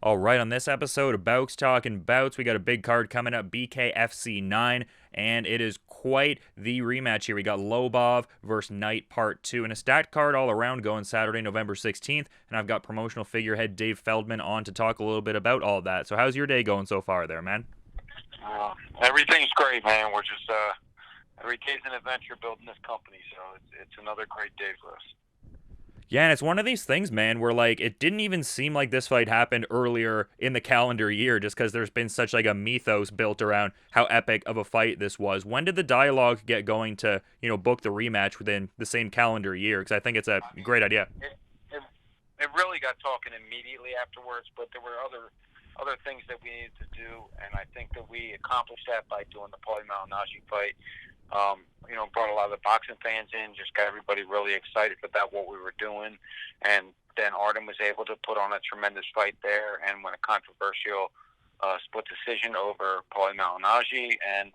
All right, on this episode of Bouts Talking Bouts, we got a big card coming up, BKFC 9, and it is quite the rematch here. We got Lobov versus Knight Part 2, and a stacked card all around going Saturday, November 16th, and I've got promotional figurehead Dave Feldman on to talk a little bit about all that. So how's your day going so far there, man? Everything's great, man. We're just, every day's an adventure building this company, so it's another great day for us. Yeah, and it's one of these things, man, where, like, it didn't even seem like this fight happened earlier in the calendar year just because there's been such, like, a mythos built around how epic of a fight this was. When did the dialogue get going to, book the rematch within the same calendar year? Because I think it's a great idea. It really got talking immediately afterwards, but there were other things that we needed to do, and I think that we accomplished that by doing the Paulie Malignaggi fight. Brought a lot of the boxing fans in, just got everybody really excited about what we were doing. And then Artem was able to put on a tremendous fight there and win a controversial split decision over Paulie Malignaggi. And,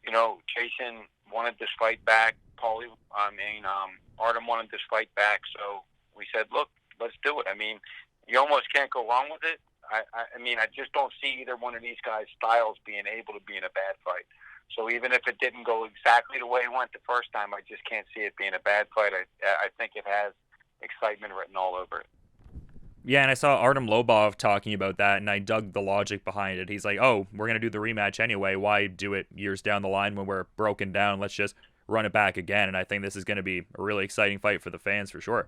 Jason wanted this fight back. Artem wanted this fight back. So we said, look, let's do it. I mean, you almost can't go wrong with it. I just don't see either one of these guys' styles being able to be in a bad fight. So even if it didn't go exactly the way it went the first time, I just can't see it being a bad fight. I think it has excitement written all over it. Yeah, and I saw Artem Lobov talking about that, and I dug the logic behind it. He's like, oh, we're going to do the rematch anyway. Why do it years down the line when we're broken down? Let's just run it back again. And I think this is going to be a really exciting fight for the fans for sure.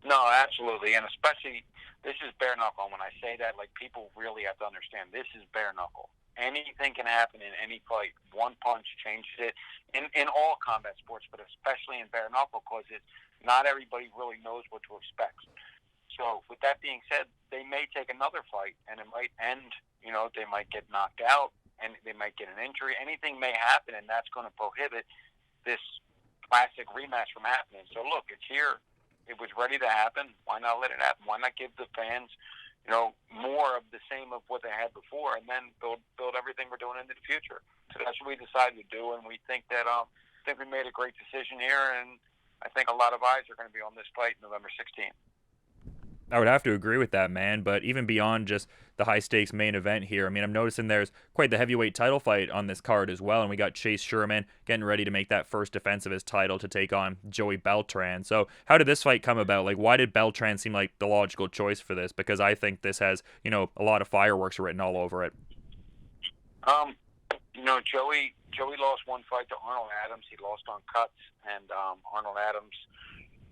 No, absolutely. And especially, this is bare-knuckle. When I say that, people really have to understand, this is bare-knuckle. Anything can happen in any fight. One punch changes it in all combat sports, but especially in bare knuckle because not everybody really knows what to expect. So with that being said, they may take another fight and it might end, they might get knocked out and they might get an injury. Anything may happen, and that's going to prohibit this classic rematch from happening. So look, it's here. It was ready to happen. Why not let it happen? Why not give the fans more of the same of what they had before, and then build everything we're doing into the future. So that's what we decided to do, and we think that we made a great decision here, and I think a lot of eyes are going to be on this fight November 16th. I would have to agree with that, man. But even beyond just the high-stakes main event here, I'm noticing there's quite the heavyweight title fight on this card as well. And we got Chase Sherman getting ready to make that first defense of his title to take on Joey Beltran. So how did this fight come about? Why did Beltran seem like the logical choice for this? Because I think this has, a lot of fireworks written all over it. Joey lost one fight to Arnold Adams. He lost on cuts, and Arnold Adams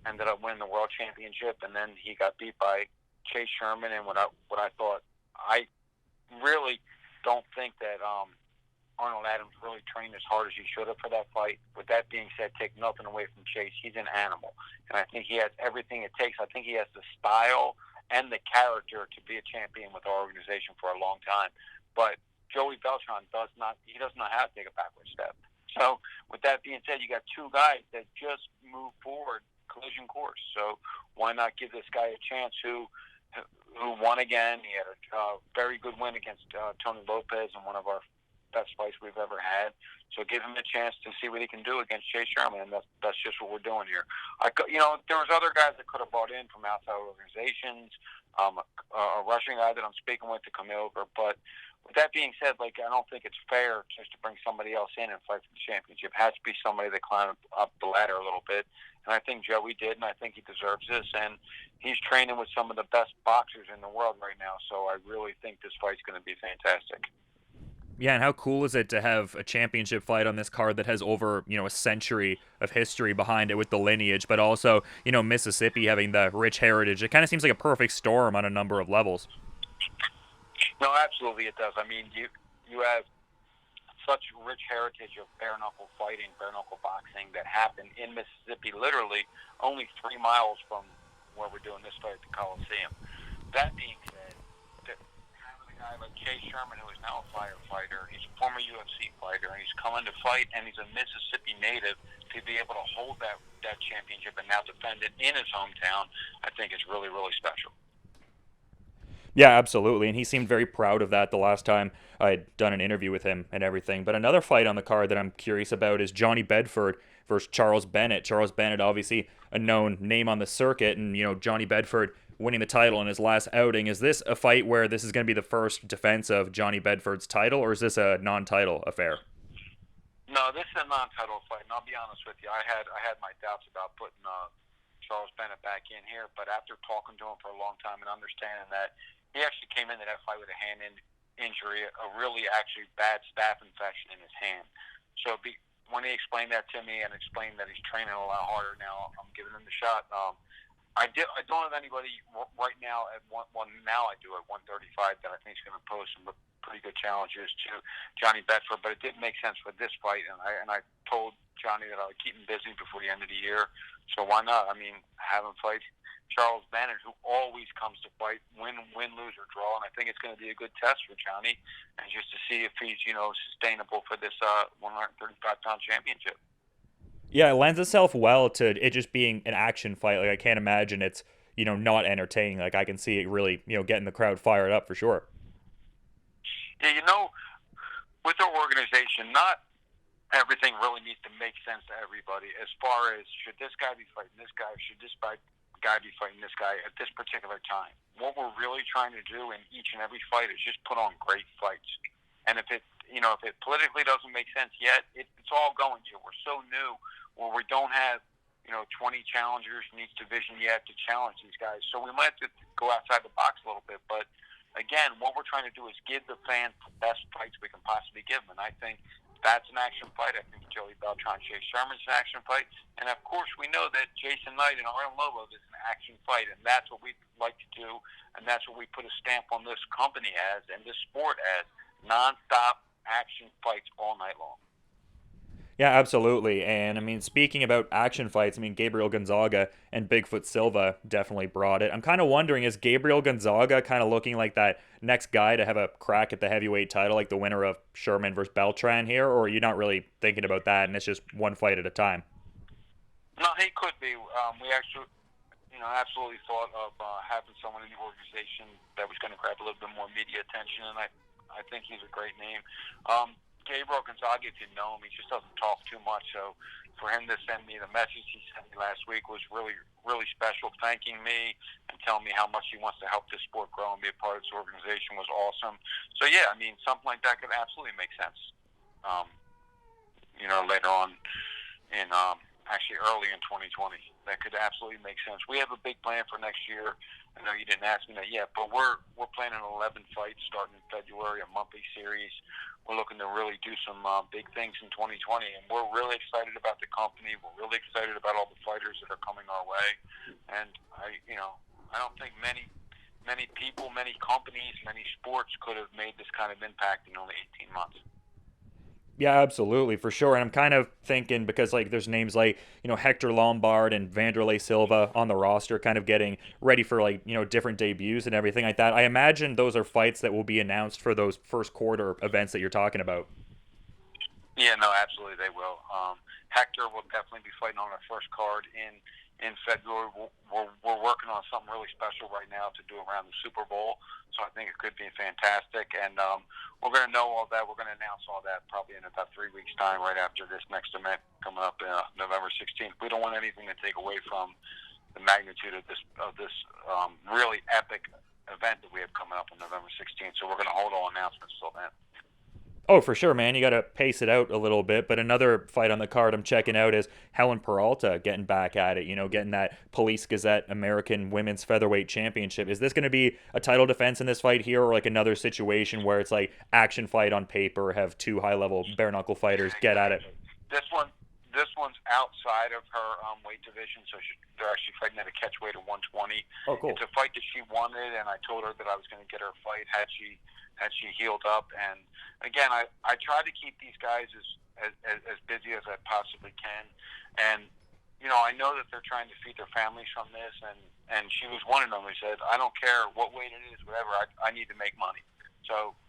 ended up winning the world championship, and then he got beat by Chase Sherman. And what I thought, I really don't think that Arnold Adams really trained as hard as he should have for that fight. With that being said, take nothing away from Chase. He's an animal, and I think he has everything it takes. I think he has the style and the character to be a champion with our organization for a long time. But Joey Beltran doesn't know how to take a backward step. So with that being said, you got two guys that just move forward collision course. So why not give this guy a chance who won again? He had a very good win against Tony Lopez in one of our best fights we've ever had. So give him a chance to see what he can do against Chase Sherman, and that's just what we're doing here. There was other guys that could have brought in from outside organizations, a Russian guy that I'm speaking with to come over, but with that being said, I don't think it's fair just to bring somebody else in and fight for the championship. It has to be somebody that climbed up the ladder a little bit, and I think Joey did, and I think he deserves this. And he's training with some of the best boxers in the world right now, so I really think this fight's going to be fantastic. Yeah, and how cool is it to have a championship fight on this card that has over, a century of history behind it with the lineage, but also, Mississippi having the rich heritage. It kind of seems like a perfect storm on a number of levels. No, absolutely it does. You have such rich heritage of bare-knuckle fighting, bare-knuckle boxing that happened in Mississippi, literally only 3 miles from where we're doing this fight at the Coliseum. That being said, having a guy like Chase Sherman, who is now a firefighter, he's a former UFC fighter, and he's coming to fight, and he's a Mississippi native, to be able to hold that championship and now defend it in his hometown, I think is really, really special. Yeah, absolutely, and he seemed very proud of that the last time I had done an interview with him and everything. But another fight on the card that I'm curious about is Johnny Bedford versus Charles Bennett. Charles Bennett, obviously a known name on the circuit, and Johnny Bedford winning the title in his last outing. Is this a fight where this is going to be the first defense of Johnny Bedford's title, or is this a non-title affair? No, this is a non-title fight, and I'll be honest with you. I had my doubts about putting Charles Bennett back in here, but after talking to him for a long time and understanding that he actually came into that fight with a hand injury, a really actually bad staph infection in his hand. So when he explained that to me and explained that he's training a lot harder now, I'm giving him the shot. I don't have anybody right now at now I do at 135 that I think is going to pose some pretty good challenges to Johnny Bedford, but it didn't make sense for this fight, and I told Johnny that I would keep him busy before the end of the year. So why not? I mean, have him fight Charles Bennett, who always comes to fight, win, lose, or draw, and I think it's going to be a good test for Johnny, and just to see if he's sustainable for this 135-pound championship. Yeah, it lends itself well to it just being an action fight. Like, I can't imagine it's, not entertaining. Like, I can see it really, getting the crowd fired up for sure. Yeah, with our organization, not everything really needs to make sense to everybody as far as should this guy be fighting this guy, should this guy be fighting this guy at this particular time. What we're really trying to do in each and every fight is just put on great fights. And if it politically doesn't make sense yet, it's all going to. We're so new where we don't have, 20 challengers in each division yet to challenge these guys. So we might have to go outside the box a little bit. But again, what we're trying to do is give the fans the best fights we can possibly give them. And I think that's an action fight. I think Joey Beltran, Chase Sherman's an action fight. And of course, we know that Jason Knight and Artem Lobov is an action fight. And that's what we like to do. And that's what we put a stamp on this company as and this sport as. Non-stop action fights all night long. Yeah, absolutely. And I mean, speaking about action fights, I mean, Gabriel Gonzaga and Bigfoot Silva definitely brought it. I'm kind of wondering, is Gabriel Gonzaga kind of looking like that next guy to have a crack at the heavyweight title, like the winner of Sherman versus Beltran here, or are you not really thinking about that and it's just one fight at a time? No, he could be. We actually, absolutely thought of having someone in the organization that was going to grab a little bit more media attention, and I think he's a great name. Gabriel Gonzaga, if you know him, he just doesn't talk too much. So for him to send me the message he sent me last week was really, really special, thanking me and telling me how much he wants to help this sport grow and be a part of this organization was awesome. So, yeah, I mean, something like that could absolutely make sense, later on in actually early in 2020. That could absolutely make sense. We have a big plan for next year. I know you didn't ask me that yet, but we're planning 11 fights starting in February, a monthly series. We're looking to really do some big things in 2020, and we're really excited about the company. We're really excited about all the fighters that are coming our way. And I don't think many people, many companies, many sports could have made this kind of impact in only 18 months. Yeah, absolutely, for sure. And I'm kind of thinking because there's names like, Hector Lombard and Vanderlei Silva on the roster kind of getting ready for different debuts and everything like that. I imagine those are fights that will be announced for those first quarter events that you're talking about. Yeah, no, absolutely they will. Hector will definitely be fighting on our first card in February. We're working on something really special right now to do around the Super Bowl, so I think it could be fantastic. And we're going to know all that. We're going to announce all that probably in about 3 weeks' time, right after this next event coming up November 16th. We don't want anything to take away from the magnitude of this really epic event that we have coming up on November 16th. So we're going to hold all announcements till then. Oh, for sure, man. You got to pace it out a little bit. But another fight on the card I'm checking out is Helen Peralta getting back at it, getting that Police Gazette American Women's Featherweight Championship. Is this going to be a title defense in this fight here, or another situation where it's like action fight on paper, have two high-level bare-knuckle fighters get at it? This one's outside of her weight division, so they're actually fighting at a catchweight of 120. Oh, cool. It's a fight that she wanted, and I told her that I was going to get her a fight had she healed up. And again, I try to keep these guys as busy as I possibly can. And I know that they're trying to feed their families from this, and she was one of them who said, I don't care what weight it is, whatever, I need to make money. So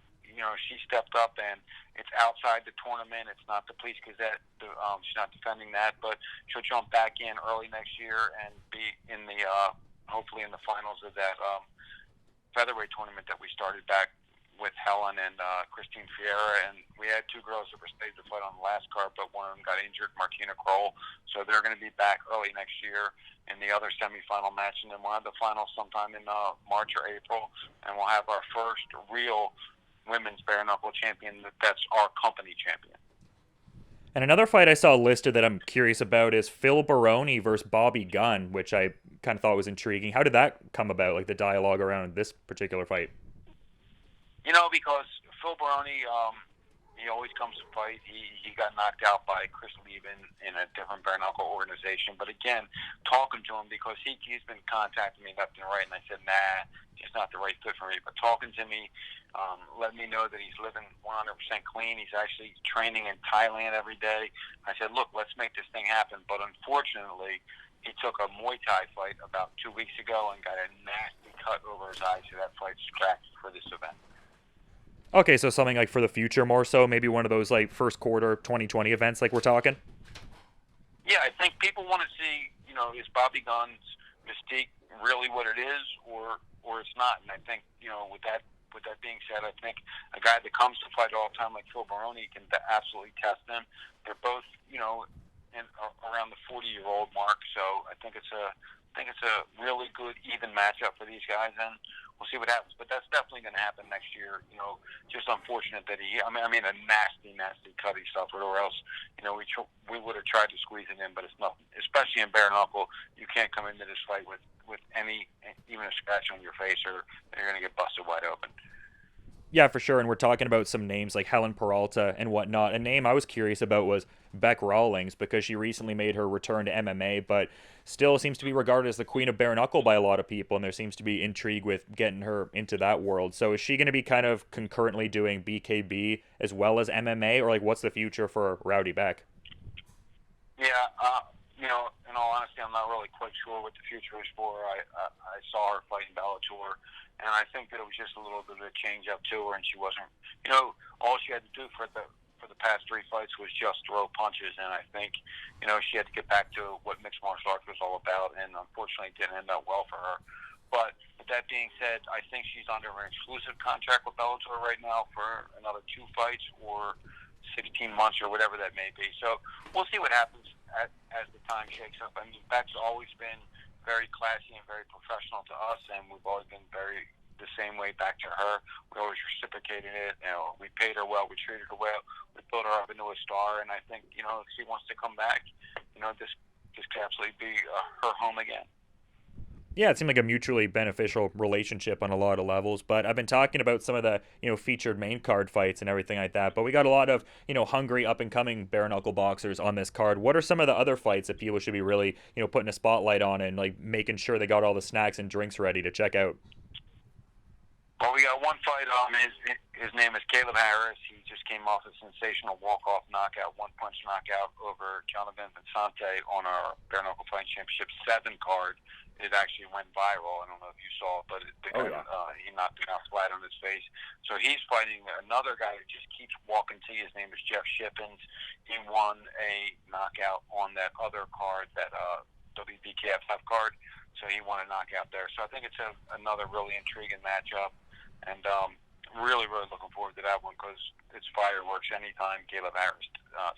she stepped up, and it's outside the tournament. It's not the Police Gazette. She's not defending that, but she'll jump back in early next year and be in the hopefully in the finals of that featherweight tournament that we started back with Helen and Christine Fiera, and we had two girls that were slated to fight on the last card, but one of them got injured, Martina Kroll, so they're going to be back early next year in the other semifinal match, and then we'll have the final sometime in March or April, and we'll have our first real women's bare-knuckle champion that's our company champion. And another fight I saw listed that I'm curious about is Phil Baroni versus Bobby Gunn, which I kind of thought was intriguing. How did that come about, like the dialogue around this particular fight? Because Phil Baroni, he always comes to fight. He got knocked out by Chris Leben in a different bare-knuckle organization. But again, talking to him, because he's been contacting me left and right, and I said, nah, he's not the right fit for me. But talking to me, let me know that he's living 100% clean. He's actually training in Thailand every day. I said, look, let's make this thing happen. But unfortunately, he took a Muay Thai fight about 2 weeks ago and got a nasty cut over his eye, so that fight's scratched for this event. Okay, so something like for the future more so, maybe one of those like first quarter 2020 events like we're talking? Yeah, I think people want to see, is Bobby Gunn's mystique really what it is or it's not? And I think, with that being said, I think a guy that comes to fight all the time like Phil Baroni can absolutely test him. They're both, around the 40-year-old mark, so I think it's a really good even matchup for these guys, and we'll see what happens. But that's definitely going to happen next year. Just unfortunate that a nasty cut he suffered, or else, we would have tried to squeeze it in, but it's nothing. Especially in bare knuckle, you can't come into this fight with any, even a scratch on your face, or you're going to get busted wide open. Yeah, for sure. And we're talking about some names like Helen Peralta and whatnot. A name I was curious about was Beck Rawlings, because she recently made her return to MMA, but still seems to be regarded as the queen of bare knuckle by a lot of people, and there seems to be intrigue with getting her into that world. So is she going to be kind of concurrently doing BKB as well as MMA, or like what's the future for Rowdy Beck? Yeah, in all honesty, I'm not really quite sure what the future is for her. I saw her fight in Bellator, and I think that it was just a little bit of a change up to her, and she wasn't, all she had to do for the past three fights was just throw punches, and I think, she had to get back to what mixed martial arts was all about, and unfortunately it didn't end up well for her. But with that being said, I think she's under an exclusive contract with Bellator right now for another 2 fights or 16 months or whatever that may be. So we'll see what happens as the time shakes up. I mean, Beck's always been very classy and very professional to us, and we've always been the same way back to her. We always reciprocated it. We paid her well. We treated her well. We built her up into a star, and I think, if she wants to come back, this could absolutely be her home again. Yeah, it seemed like a mutually beneficial relationship on a lot of levels. But I've been talking about some of the, featured main card fights and everything like that. But we got a lot of, hungry up-and-coming bare-knuckle boxers on this card. What are some of the other fights that people should be really, putting a spotlight on and, like, making sure they got all the snacks and drinks ready to check out? Well, we got one fight. His name is Caleb Harris. He just came off a sensational walk-off knockout, one-punch knockout over Jonathan Vincente on our Bare Knuckle Fight Championship 7 card. It actually went viral. I don't know if you saw it, but he knocked him out flat on his face. So he's fighting another guy that just keeps walking to you. His name is Jeff Shippens. He won a knockout on that other card, that WBKFF card. So he won a knockout there. So I think it's another really intriguing matchup. And really, really looking forward to that one, because it's fireworks anytime Caleb Harris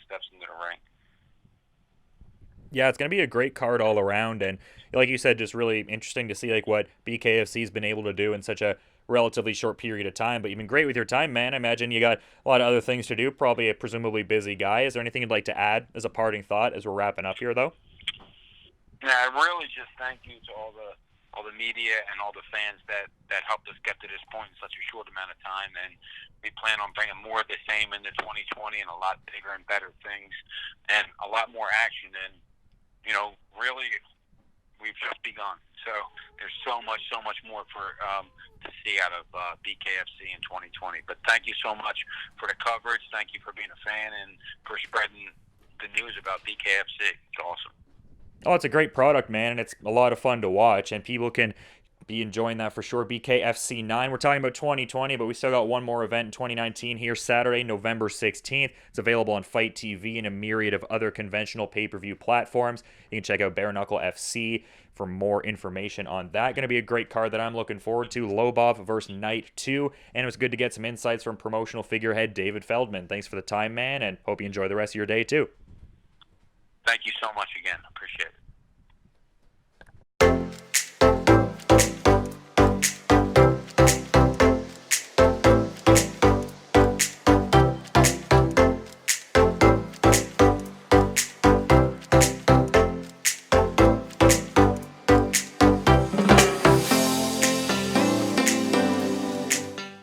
steps into the ring. Yeah, it's going to be a great card all around, and like you said, just really interesting to see like what BKFC's been able to do in such a relatively short period of time. But you've been great with your time, man. I imagine you got a lot of other things to do, probably a presumably busy guy. Is there anything you'd like to add as a parting thought as we're wrapping up here, though? Yeah, I really just thank you to all the media and all the fans that helped us get to this point in such a short amount of time, and we plan on bringing more of the same into 2020 and a lot bigger and better things and a lot more action. And really, we've just begun. So there's so much more to see out of BKFC in 2020. But thank you so much for the coverage. Thank you for being a fan and for spreading the news about BKFC. It's awesome. Oh, it's a great product, man, and it's a lot of fun to watch, and people can be enjoying that for sure. BKFC 9. We're talking about 2020, but we still got one more event in 2019 here, Saturday, November 16th. It's available on Fight TV and a myriad of other conventional pay-per-view platforms. You can check out Bare-Knuckle FC for more information on that. Going to be a great card that I'm looking forward to. Lobov versus Knight 2. And it was good to get some insights from promotional figurehead David Feldman. Thanks for the time, man, and hope you enjoy the rest of your day, too. Thank you so much again.